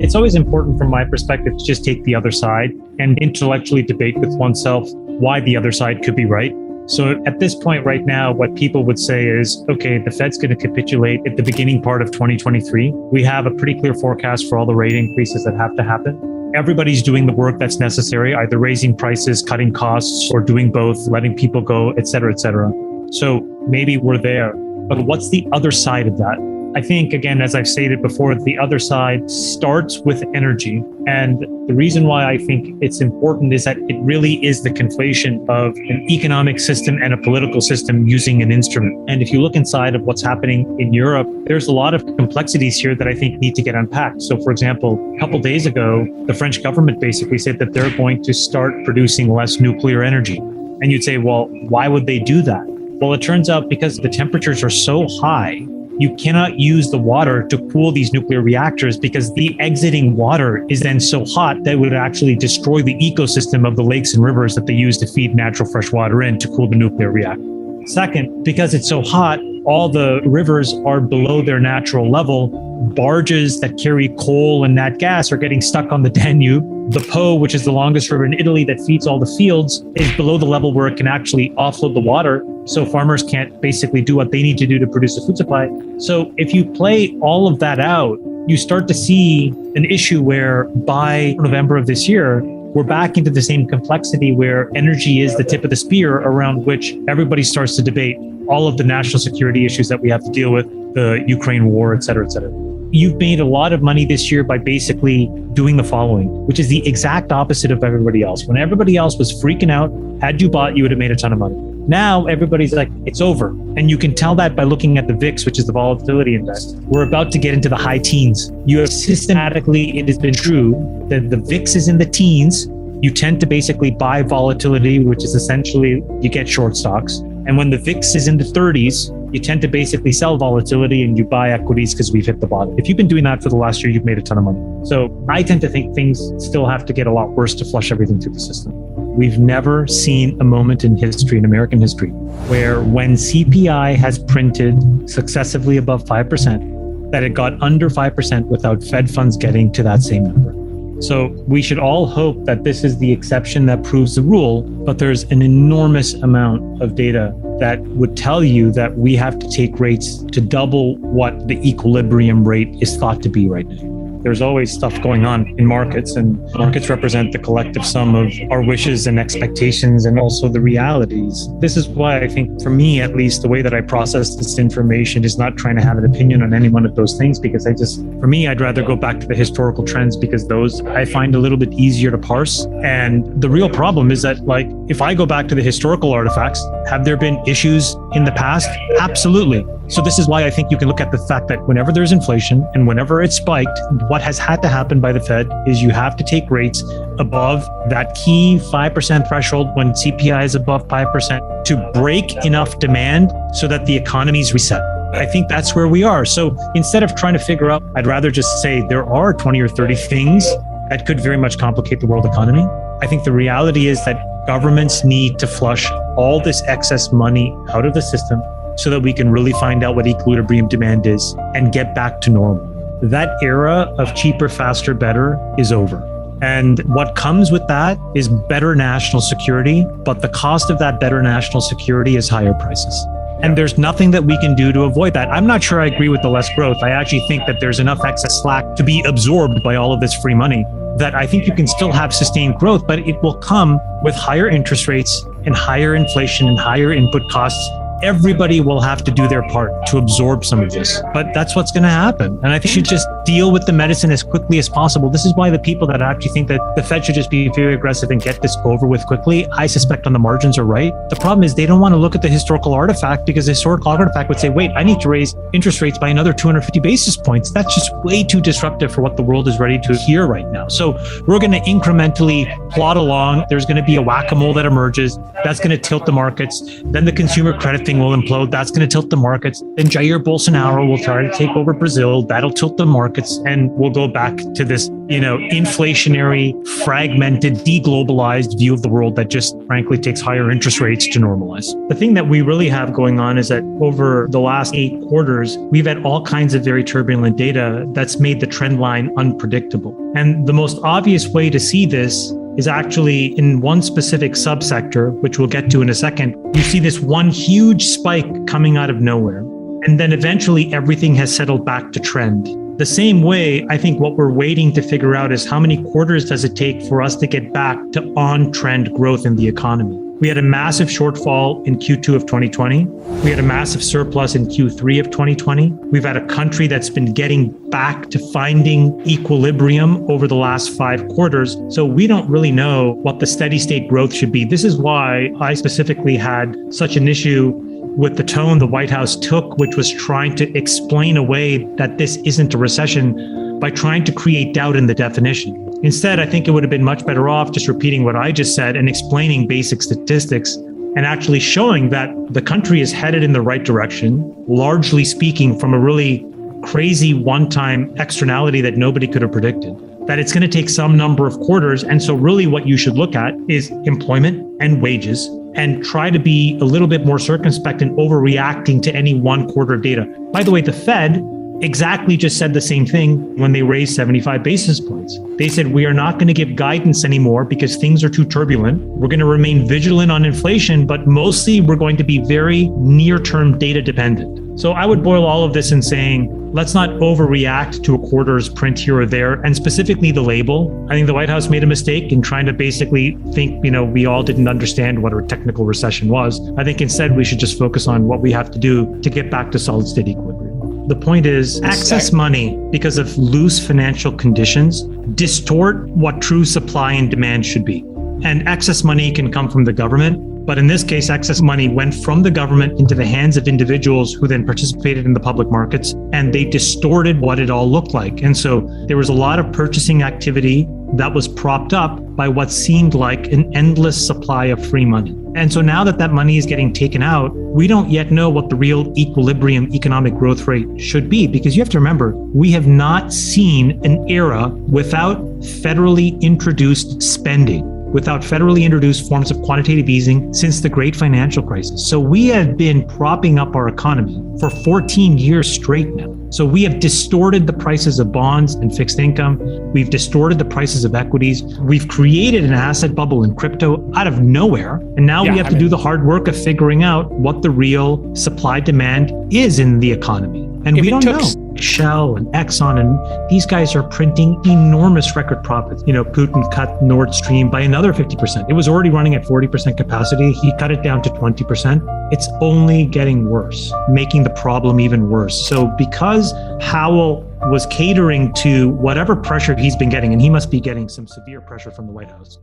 It's always important from my perspective to just take the other side and intellectually debate with oneself why the other side could be right. So at this point right now, what people would say is, okay, the Fed's going to capitulate at the beginning part of 2023. We have a pretty clear forecast for all the rate increases that have to happen. Everybody's doing the work that's necessary, either raising prices, cutting costs, or doing both, letting people go, et cetera, et cetera. So maybe we're there. But what's the other side of that? I think, again, as I've stated before, the other side starts with energy. And the reason why I think it's important is that it really is the conflation of an economic system and a political system using an instrument. And if you look inside of what's happening in Europe, there's a lot of complexities here that I think need to get unpacked. So, for example, a couple of days ago, the French government basically said that they're going to start producing less nuclear energy. And you'd say, well, why would they do that? Well, it turns out because the temperatures are so high, you cannot use the water to cool these nuclear reactors because the exiting water is then so hot that it would actually destroy the ecosystem of the lakes and rivers that they use to feed natural fresh water in to cool the nuclear reactor. Second, because it's so hot, all the rivers are below their natural level. Barges that carry coal and nat gas are getting stuck on the Danube. The Po, which is the longest river in Italy that feeds all the fields, is below the level where it can actually offload the water. So farmers can't basically do what they need to do to produce a food supply. So if you play all of that out, you start to see an issue where by November of this year, we're back into the same complexity where energy is the tip of the spear around which everybody starts to debate all of the national security issues that we have to deal with, the Ukraine war, et cetera, et cetera. You've made a lot of money this year by basically doing the following, which is the exact opposite of everybody else. When everybody else was freaking out, had you bought, you would have made a ton of money. Now everybody's like, it's over. And you can tell that by looking at the VIX, which is the volatility index. We're about to get into the high teens. You have systematically, it has been true that the VIX is in the teens. You tend to basically buy volatility, which is essentially you get short stocks. And when the VIX is in the 30s, you tend to basically sell volatility and you buy equities because we've hit the bottom. If you've been doing that for the last year, you've made a ton of money. So I tend to think things still have to get a lot worse to flush everything through the system. We've never seen a moment in history, in American history, where when CPI has printed successively above 5%, that it got under 5% without Fed funds getting to that same number. So we should all hope that this is the exception that proves the rule, but there's an enormous amount of data that would tell you that we have to take rates to double what the equilibrium rate is thought to be right now. There's always stuff going on in markets, and markets represent the collective sum of our wishes and expectations and also the realities. This is why I think, for me at least, the way that I process this information is not trying to have an opinion on any one of those things, because for me, I'd rather go back to the historical trends because those I find a little bit easier to parse. And the real problem is that, like, if I go back to the historical artifacts, have there been issues in the past? Absolutely. So this is why I think you can look at the fact that whenever there's inflation and whenever it's spiked, what has had to happen by the Fed is you have to take rates above that key 5% threshold when CPI is above 5% to break enough demand so that the economy's reset. I think that's where we are. So instead of trying to figure out, I'd rather just say there are 20 or 30 things that could very much complicate the world economy. I think the reality is that governments need to flush all this excess money out of the system so that we can really find out what equilibrium demand is and get back to normal. That era of cheaper, faster, better is over. And what comes with that is better national security, but the cost of that better national security is higher prices. And there's nothing that we can do to avoid that. I'm not sure I agree with the less growth. I actually think that there's enough excess slack to be absorbed by all of this free money that I think you can still have sustained growth, but it will come with higher interest rates and higher inflation and higher input costs. Everybody will have to do their part to absorb some of this, but that's what's going to happen. And I think you should just deal with the medicine as quickly as possible. This is why the people that actually think that the Fed should just be very aggressive and get this over with quickly, I suspect on the margins are right. The problem is they don't want to look at the historical artifact, because the historical artifact would say, wait, I need to raise interest rates by another 250 basis points. That's just way too disruptive for what the world is ready to hear right now. So we're going to incrementally plod along. There's going to be a whack-a-mole that emerges. That's going to tilt the markets. Then the consumer credit everything will implode. That's going to tilt the markets. Then Jair Bolsonaro will try to take over Brazil. That'll tilt the markets. And we'll go back to this, inflationary, fragmented, deglobalized view of the world that just frankly takes higher interest rates to normalize. The thing that we really have going on is that over the last 8 quarters, we've had all kinds of very turbulent data that's made the trend line unpredictable. And the most obvious way to see this is actually in one specific subsector, which we'll get to in a second. You see this one huge spike coming out of nowhere. And then eventually everything has settled back to trend. The same way, I think what we're waiting to figure out is how many quarters does it take for us to get back to on-trend growth in the economy. We had a massive shortfall in Q2 of 2020. We had a massive surplus in Q3 of 2020. We've had a country that's been getting back to finding equilibrium over the last 5 quarters. So we don't really know what the steady state growth should be. This is why I specifically had such an issue with the tone the White House took, which was trying to explain away that this isn't a recession by trying to create doubt in the definition. Instead, I think it would have been much better off just repeating what I just said and explaining basic statistics and actually showing that the country is headed in the right direction, largely speaking from a really crazy one-time externality that nobody could have predicted, that it's going to take some number of quarters. And so really what you should look at is employment and wages and try to be a little bit more circumspect and overreacting to any one quarter of data. By the way, the Fed exactly just said the same thing when they raised 75 basis points. They said, we are not going to give guidance anymore because things are too turbulent. We're going to remain vigilant on inflation, but mostly we're going to be very near-term data dependent. So I would boil all of this in saying, let's not overreact to a quarter's print here or there, and specifically the label. I think the White House made a mistake in trying to basically think, we all didn't understand what a technical recession was. I think instead we should just focus on what we have to do to get back to solid state equilibrium. The point is, excess money, because of loose financial conditions, distort what true supply and demand should be. And excess money can come from the government, but in this case, excess money went from the government into the hands of individuals who then participated in the public markets, and they distorted what it all looked like. And so there was a lot of purchasing activity that was propped up by what seemed like an endless supply of free money. And so now that money is getting taken out, we don't yet know what the real equilibrium economic growth rate should be, because you have to remember, we have not seen an era without federally introduced spending, without federally introduced forms of quantitative easing since the great financial crisis. So we have been propping up our economy for 14 years straight now. So we have distorted the prices of bonds and fixed income. We've distorted the prices of equities. We've created an asset bubble in crypto out of nowhere. And now we have to do the hard work of figuring out what the real supply demand is in the economy. And we don't know. Shell and Exxon and these guys are printing enormous record profits. Putin cut Nord Stream by another 50%. It was already running at 40% capacity. He cut it down to 20%. It's only getting worse, making the problem even worse. So because Howell was catering to whatever pressure he's been getting, and he must be getting some severe pressure from the White House,